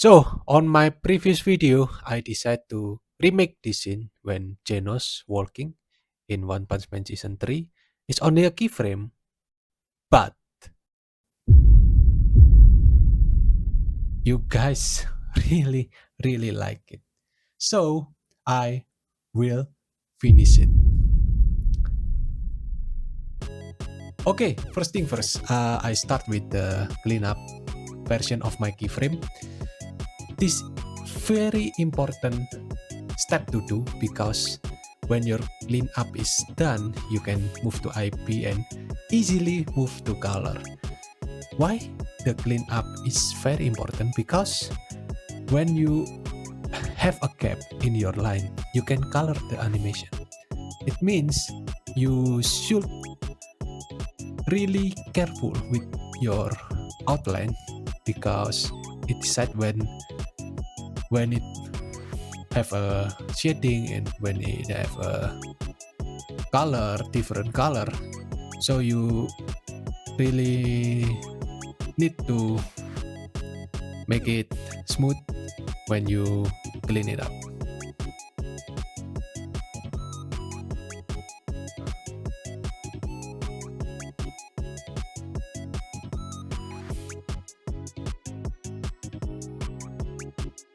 So, on my previous video, I decided to remake this scene when Genos walking in One Punch Man Season 3 is only a keyframe, but you guys really like it. So, I will finish it. Okay, first thing first, I start with the cleanup version of my keyframe. This very important step to do because when your cleanup is done, you can move to IP and easily move to color. Why the cleanup is very important? Because when you have a gap in your line, you can color the animation. It means you should really careful with your outline because it decide when it have a shading and when it have a color, different color. So you really need to make it smooth when you clean it up.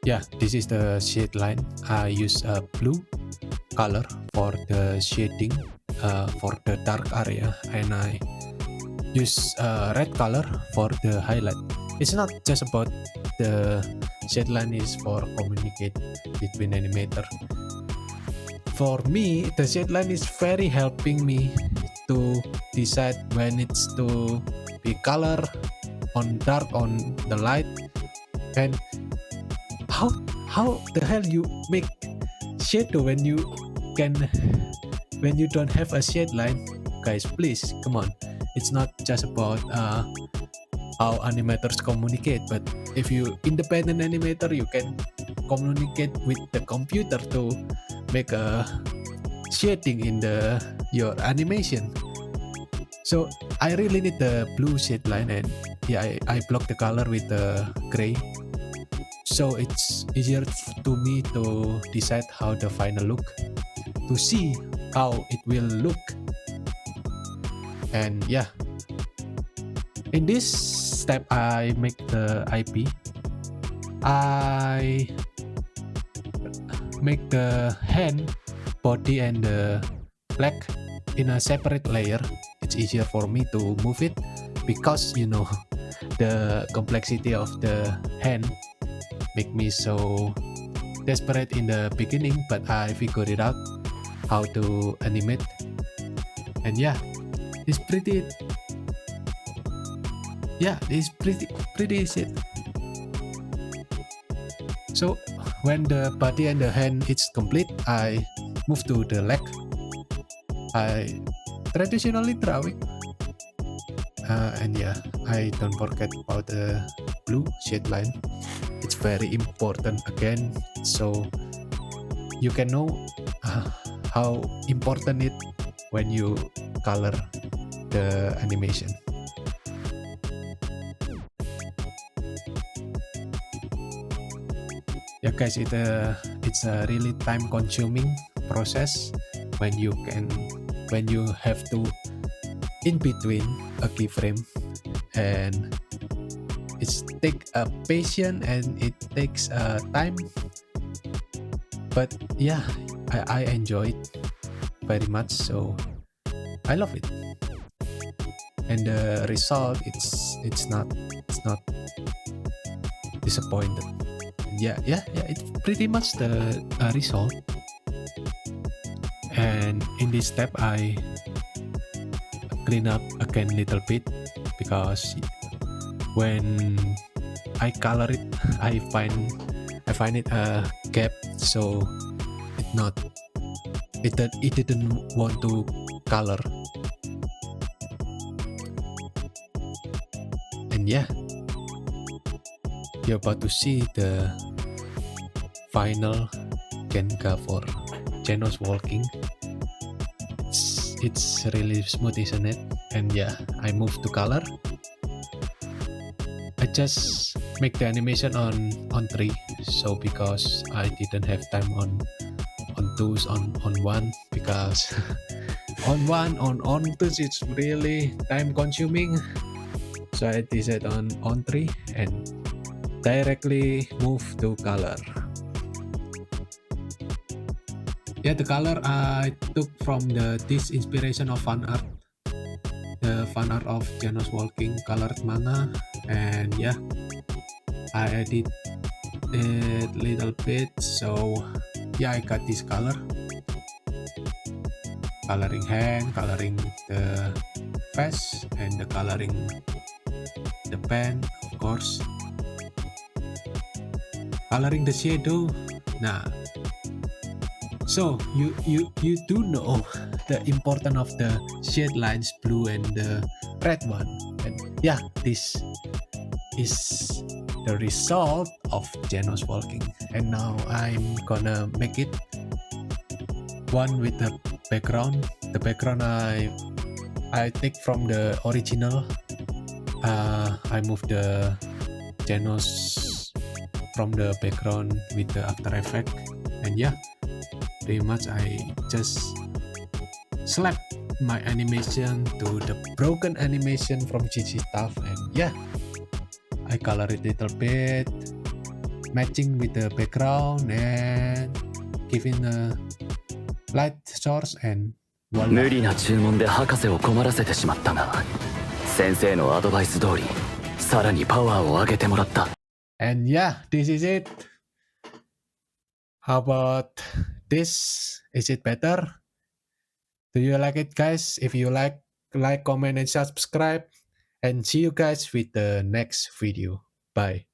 Yeah, this is the shade line. I use a blue color for the shading for the dark area, and I use red color for the highlight. It's not just about the shade line is for communicate between animator. For me, the shade line is very helping me to decide when it's to be color on dark on the light. And how the hell you make shadow when you don't have a shade line? Guys, please come on. It's not just about how animators communicate, but if you independent animator, you can communicate with the computer to make a shading in your animation. So I really need the blue shade line, and yeah, I block the color with the gray, so it's easier to me to decide how the final look, to see how it will look. And yeah, in this step I make the IP. I make the hand, body, and the leg in a separate layer. It's easier for me to move it because the complexity of the hand make me so desperate in the beginning, but I figured it out how to animate. And yeah, it's pretty easy. So when the body and the hand is complete, I move to the leg. I traditionally drawing, and yeah, I don't forget about the blue shade line. It's very important again, so you can know how important it when you color the animation. Yeah guys, it's a really time consuming process when you have to in between a keyframe, and it's take a patience and it takes time, but yeah, I enjoy it very much, so I love it. And the result, it's not disappointed. Yeah, it's pretty much the result. And in this step I clean up again a little bit because when I color it, I find it a gap, so it didn't want to color. And yeah, you're about to see the final Genga for Genos walking. It's really smooth, isn't it? And yeah, I move to color. I just make the animation on 3. So because I didn't have time on twos on one, because on twos it's really time consuming. So I decided on 3 and directly move to color. Yeah, the color I took from this inspiration of fan art, the fan art of Genos walking colored manga, and yeah, I edit it little bit. So yeah, I got this color, coloring hand, coloring the face, and the coloring the pen, of course, coloring the shadow. Nah, so you do know the importance of the shade lines, blue and the red one, and yeah, this is the result of Genos walking. And now I'm gonna make it one with the background. The background I take from the original. I move the Genos from the background with the After Effect, and yeah, pretty much I just slap my animation to the broken animation from GG stuff, and yeah, I color it a little bit, matching with the background and giving a light source, and 無 voila. 理な注文で博士を困らせてしまったが、先生のアドバイス通り、さらにパワーを上げてもらった。And yeah, this is it. How about this? Is it better? Do you like it, guys? If you like, comment and subscribe. And see you guys with the next video. Bye.